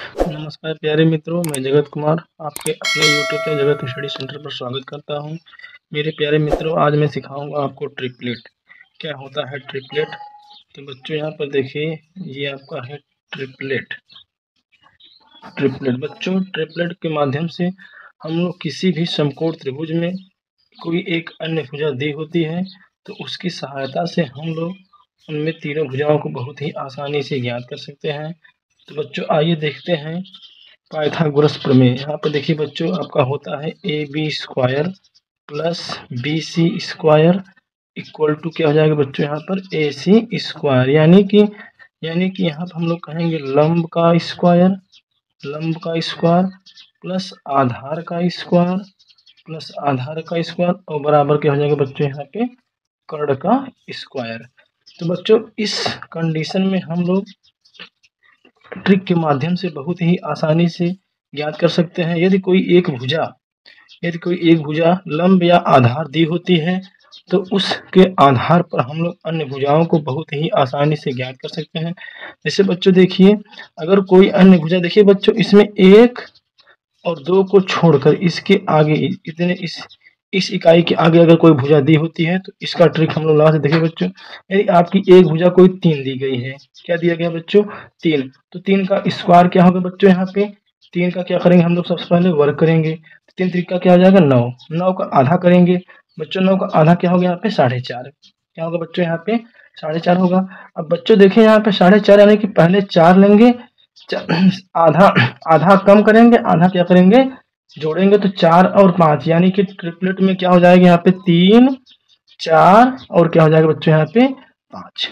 नमस्कार प्यारे मित्रों, मैं जगत कुमार आपके अपने यूट्यूब चैनल जगत स्टडी सेंटर पर स्वागत करता हूं। मेरे प्यारे मित्रों, आज मैं सिखाऊंगा आपको ट्रिपलेट। क्या होता है ट्रिपलेट? तो बच्चों यहाँ पर देखिए, ये आपका है ट्रिपलेट। ट्रिपलेट बच्चों, ट्रिपलेट के माध्यम से हम लोग किसी भी समकोण त्रिभुज में कोई एक अन्य भुजा दी होती है तो उसकी सहायता से हम लोग उनमें तीनों भुजाओं को बहुत ही आसानी से ज्ञात कर सकते हैं। तो बच्चों आइए देखते हैं पाइथागोरस प्रमेय। यहाँ पे देखिए बच्चों, आपका होता है A B square plus B C square equal to क्या हो जाएगा बच्चों यहाँ पर ए सी स्क्वायर, यानी कि यहाँ पर हम लोग कहेंगे लंब का स्क्वायर प्लस आधार का स्क्वायर और बराबर क्या हो जाएगा बच्चों यहाँ पे कर्ण का स्क्वायर। तो बच्चों इस कंडीशन में हम लोग ट्रिक के माध्यम से बहुत ही आसानी से ज्ञात कर सकते हैं। यदि कोई एक भुजा लंब या आधार दी होती है तो उसके आधार पर हम लोग अन्य भुजाओं को बहुत ही आसानी से ज्ञात कर सकते हैं। जैसे बच्चों देखिए, अगर कोई अन्य भुजा, देखिए बच्चों इसमें 1 और 2 को छोड़कर इसके आगे इस इकाई के आगे अगर कोई भुजा दी होती है तो इसका ट्रिक हम लोग लगा सकते। देखिए बच्चों, यदि आपकी एक भुजा कोई 3 दी गई है, क्या दिया गया बच्चों 3, तो 3 का स्क्वायर क्या होगा बच्चों यहाँ पे 3 का क्या करेंगे हम लोग सबसे पहले वर्ग करेंगे। 3 तरीका क्या हो जाएगा 9, 9 का आधा करेंगे बच्चों, 9 का आधा क्या होगा यहाँ पे 4.5, क्या होगा बच्चों यहाँ पे 4.5 होगा। अब बच्चों देखिए यहाँ पे 4.5 यानी कि पहले 4 लेंगे, आधा आधा कम करेंगे, आधा क्या करेंगे जोड़ेंगे, तो 4 और 5 यानी कि ट्रिपलेट में क्या हो जाएगा यहाँ पे 3 4 और क्या हो जाएगा बच्चों यहाँ पे 5।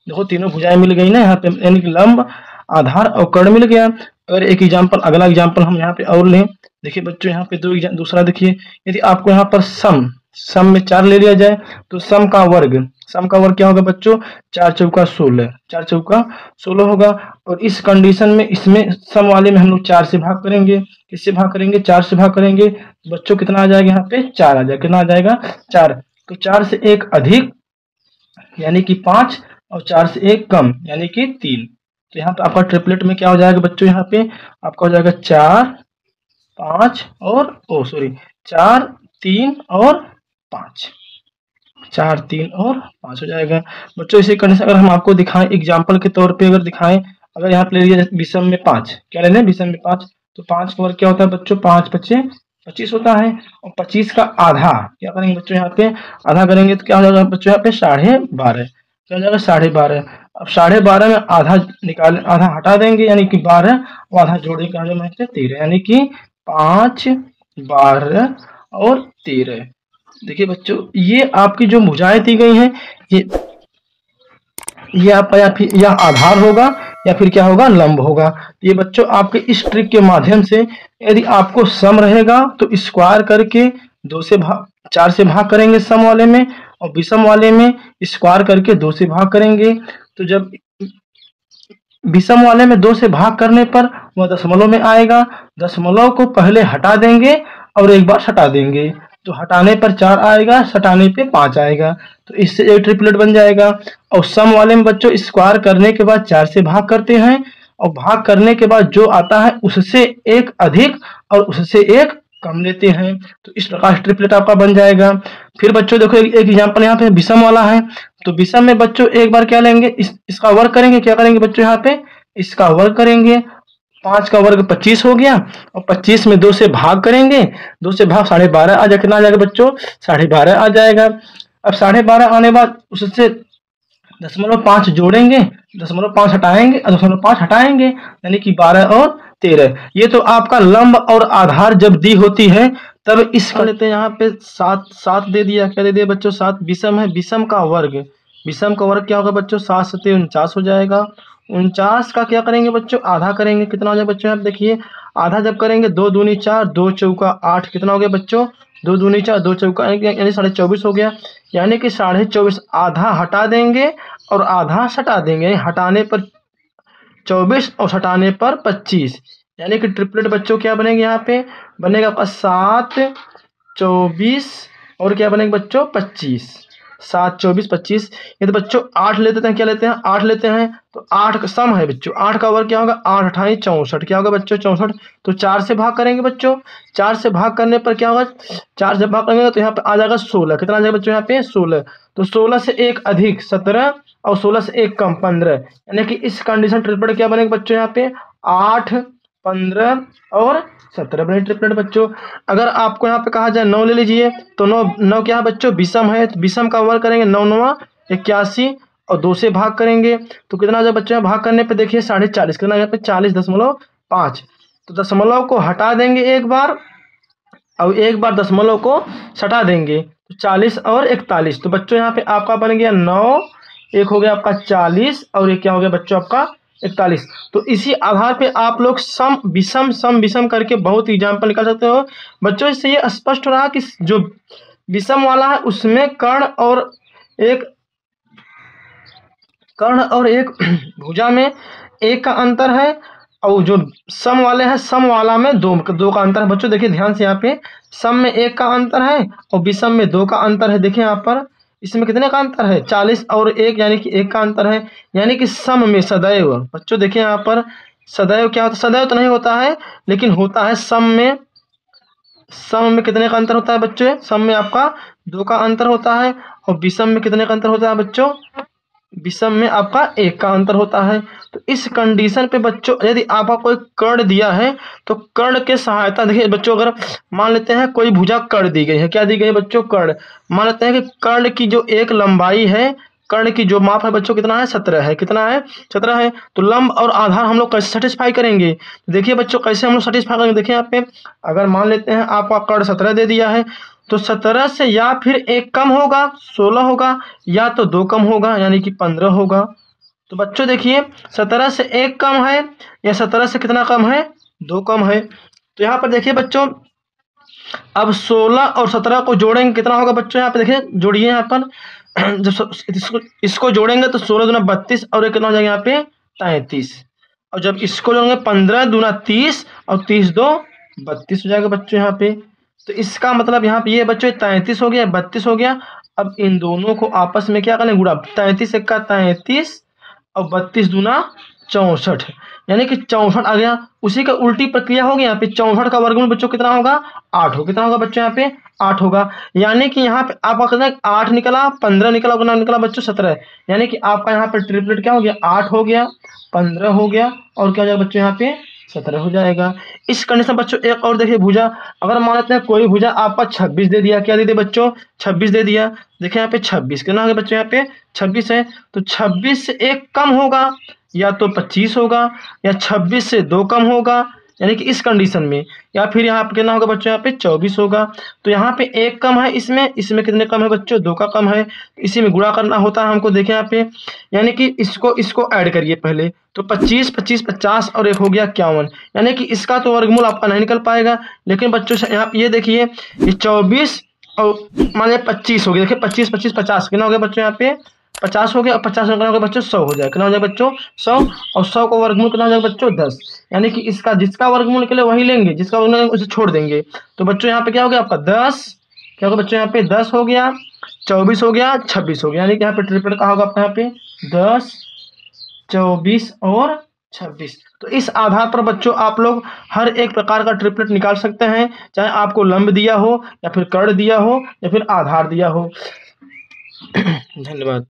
देखो तीनों भुजाएं मिल गई ना यहाँ पे, यानी कि लंब आधार और कर्ण मिल गया। अगर एक एग्जाम्पल, अगला एग्जाम्पल हम यहाँ पे और लें, देखिए बच्चों यहाँ पे दूसरा देखिए, यदि आपको यहाँ पर सम में 4 ले लिया जाए तो सम का वर्ग क्या होगा बच्चों 4 चौका 16, 4 चौका 16 होगा। और इस कंडीशन में इसमें सम वाले में हम लोग 4 से भाग करेंगे, किससे भाग करेंगे 4 से भाग करेंगे बच्चों, कितना आ जाएगा यहाँ पे 4 आ जाएगा, कितना आ जाएगा 4, तो 4 से 1 अधिक यानी कि 5 और 4 से 1 कम यानी कि 3। तो यहाँ पे आपका ट्रिपलेट में क्या हो जाएगा बच्चों, यहाँ पे आपका हो जाएगा 4 5 और 4 3 और 5, 4 3 और 5 हो जाएगा बच्चों। इसी कंडीशन अगर हम आपको दिखाएं एग्जाम्पल के तौर पे, अगर दिखाएं, अगर यहाँ पे ले लिया विषम में 5, क्या ले लें विषम में 5, तो 5 का वर्ग क्या होता है बच्चों 5 5 25 होता है, और 25 का आधा क्या करेंगे बच्चों यहाँ पे आधा करेंगे तो क्या हो जाएगा बच्चों यहाँ पे 12.5, क्या हो जाएगा 12.5। अब 12.5 में आधा निकाल, आधा हटा देंगे यानी कि 12 और आधा जोड़ेंगे क्या हो जाएगा 13, यानी कि 5 12 और 13। देखिए बच्चों ये आपकी जो भुजाएं दी गई हैं ये आपका या आधार होगा या फिर क्या होगा लंब होगा। ये बच्चों आपके इस ट्रिक के माध्यम से यदि आपको सम रहेगा तो स्क्वायर करके 4 से भाग करेंगे सम वाले में, और विषम वाले में स्क्वायर करके 2 से भाग करेंगे। तो जब विषम वाले में 2 से भाग करने पर वह दशमलव में आएगा, दशमलव को पहले हटा देंगे और एक बार हटा देंगे, तो हटाने पर 4 आएगा, सटाने पे 5 आएगा, तो इससे एक ट्रिपलेट बन जाएगा। और सम वाले में बच्चों स्क्वायर करने के बाद 4 से भाग करते हैं, और भाग करने के बाद जो आता है उससे एक अधिक और उससे एक कम लेते हैं, तो इस प्रकार ट्रिपलेट आपका बन जाएगा। फिर बच्चों देखो एक एग्जाम्पल यहाँ पे विषम वाला है, तो विषम में बच्चों एक बार क्या लेंगे इसका वर्ग करेंगे, क्या करेंगे बच्चों यहाँ पे इसका वर्ग करेंगे, 5 का वर्ग 25 हो गया, और 25 में 2 से भाग करेंगे, 2 से भाग 12.5 आ जाएगा, कितना आ जाएगा बच्चों 12.5 आ जाएगा। अब 12.5 आने बाद उससे 0.5 जोड़ेंगे, 0.5 हटाएंगे और 0.5 हटाएंगे यानी कि 12 और 13। ये तो आपका लंब और आधार जब दी होती है तब इसका लेते हैं यहाँ पे 7 दे दिया, क्या दे दिया बच्चों 7। विषम है, विषम का वर्ग क्या होगा बच्चों 7 7 49 हो जाएगा। 49 का क्या करेंगे बच्चों आधा करेंगे, कितना हो जाएगा बच्चों आप देखिए, आधा जब करेंगे 2 दूनी 4 2 चौका 8, कितना हो गया बच्चों 2 दूनी 4 2 चौका यानी 24.5 हो गया, यानी कि 24.5 आधा हटा देंगे और आधा सटा देंगे, हटाने पर 24 और सटाने पर 25, यानी कि ट्रिपलेट बच्चों क्या बनेगा यहाँ पे बनेगा आपका 7 24 और क्या बनेगा बच्चों 25। 7 24 25। ये तो बच्चों 8 लेते हैं, क्या लेते हैं 8 लेते हैं, तो 8 का सम है बच्चों, 8 का वर्ग क्या होगा 8 28 64, क्या होगा बच्चों 64। तो 4 से भाग करेंगे बच्चों, 4 से भाग करने पर क्या होगा, 4 से भाग करेंगे तो यहाँ पे आ जाएगा 16, कितना आ जाएगा बच्चों यहाँ पे 16। तो 16 से 1 अधिक 17 और 16 से 1 कम 15, यानी कि इस कंडीशन ट्रिपलेट क्या बनेगा बच्चों यहाँ पे 8 15 और 17 बने ट्रिपलेट बच्चों। अगर आपको यहाँ पे कहा जाए 9 ले लीजिए, तो 9 क्या है बच्चों विषम है, तो विषम का वर्ग करेंगे 9 9 81 और 2 से भाग करेंगे तो कितना आ जाए बच्चों, भाग करने पे देखिए 40.5 कितना यहाँ पे 40.5। तो दशमलव को हटा देंगे एक बार और एक बार दशमलव को सटा देंगे तो 40 और 41। तो बच्चों यहाँ पे आपका बन गया 9, एक हो गया आपका 40 और एक क्या हो गया बच्चों आपका 41। तो इसी आधार पे आप लोग सम विषम करके बहुत एग्जाम्पल निकाल सकते हो बच्चों। इससे ये स्पष्ट रहा कि जो विषम वाला है उसमें कर्ण और एक भुजा में 1 का अंतर है और जो सम वाले हैं सम वाला में 2 का अंतर है बच्चों। देखिए ध्यान से यहाँ पे सम में 1 का अंतर है और विषम में 2 का अंतर है। देखिए यहाँ पर इसमें कितने का अंतर है 40 और 1 यानी कि 1 का अंतर है, यानी कि सम में सदैव बच्चों देखिए यहाँ पर सदैव क्या होता है, सदैव तो नहीं होता है लेकिन होता है सम में कितने का अंतर होता है बच्चों, सम में आपका 2 का अंतर होता है और विषम में कितने का अंतर होता है बच्चों, विषम में आपका 1 का अंतर होता है। तो इस कंडीशन पे बच्चों यदि आपका कोई कर्ण दिया है तो कर्ण के सहायता देखिए बच्चों, अगर मान लेते हैं कोई भुजा कर्ण दी गई है, क्या दी गई है बच्चों कर्ण, मान लेते हैं कि कर्ण की जो एक लंबाई है, कर्ण की जो माप है बच्चों कितना है 17 है, कितना है 17 है। तो लंब और आधार हम लोग कैसे सेटिस्फाई करेंगे, तो देखिए बच्चों कैसे हम लोग सेटिस्फाई करेंगे। देखिए यहाँ पे अगर मान लेते हैं आपका कर्ण 17 दे दिया है तो 17 से या फिर 1 कम होगा 16 होगा या तो 2 कम होगा यानी कि 15 होगा। तो बच्चों देखिए 17 से 1 कम है या 17 से कितना कम है 2 कम है। तो यहाँ पर देखिए बच्चों अब 16 और 17 को जोड़ेंगे कितना होगा बच्चों, यहाँ पे देखिए जोड़िए यहाँ पर जब इसको जोड़ेंगे तो 16 दूना 32 और कितना हो जाएगा यहाँ पे 33 और जब इसको जोड़ेंगे 15 दूना 30 और 30 दो 32 हो जाएगा बच्चों यहाँ पे। तो इसका मतलब यहाँ पे ये बच्चों 33 हो गया 32 हो गया। अब इन दोनों को आपस में क्या करें गुणा, 33 1 का 33 और 32 दूना 64 यानी कि 64 आ गया। उसी का उल्टी प्रक्रिया होगी यहाँ पे 64 का वर्गमूल बच्चों कितना होगा 8 हो, कितना होगा बच्चों यहाँ पे 8 होगा। यानी कि यहाँ पे आपका कितना 8 निकला 15 निकला कितना निकला बच्चों 17, यानी कि आपका यहाँ पे ट्रिपलेट क्या हो गया 8 हो गया 15 हो गया और क्या हो जाएगा बच्चों यहाँ पे 17 हो जाएगा। इस कंडीशन बच्चों एक और देखिए भुजा, अगर मान लेते हैं कोई भुजा आपका 26 दे दिया, क्या दे दिया बच्चों 26 दे दिया। देखिए यहाँ पे 26 कितना हो गया बच्चों यहाँ पे 26 है, तो 26 से 1 कम होगा या तो 25 होगा या 26 से 2 कम होगा यानी कि इस कंडीशन में, या फिर यहाँ पे कितना होगा बच्चों यहाँ पे 24 होगा। तो यहाँ पे 1 कम है, इसमें कितने कम है बच्चों 2 का कम है, इसी में गुणा करना होता है हमको। देखें यहाँ पे यानी कि इसको ऐड करिए पहले, तो 25 25 50 और 1 हो गया 51, यानी कि इसका तो वर्गमूल आपका नहीं निकल पाएगा। लेकिन बच्चों यहाँ पे ये देखिए ये 24 और मान लिया 25 हो गया, देखिए 25 25 50 कितना हो गया बच्चों यहाँ पे 50 हो गया और 50 कितना हो गया बच्चों 100 हो जाएगा, कितना हो जाएगा बच्चों 100 और 100 का वर्गमूल कितना हो जाएगा बच्चों 10, यानी कि इसका जिसका वर्गमूल निकले वही लेंगे, जिसका वर्गमूल निकले उसे छोड़ देंगे। तो बच्चों यहाँ पे क्या हो गया आपका 10, क्या होगा बच्चों यहाँ पे 10 हो गया 24 हो गया 26 हो गया, यानी कि यहाँ पे ट्रिपलेट का होगा आपका यहाँ पे 10 24 और 26। तो इस आधार पर बच्चों आप लोग हर एक प्रकार का ट्रिपलेट निकाल सकते हैं, चाहे आपको लंब दिया हो या फिर कर्ण दिया हो या फिर आधार दिया हो। धन्यवाद।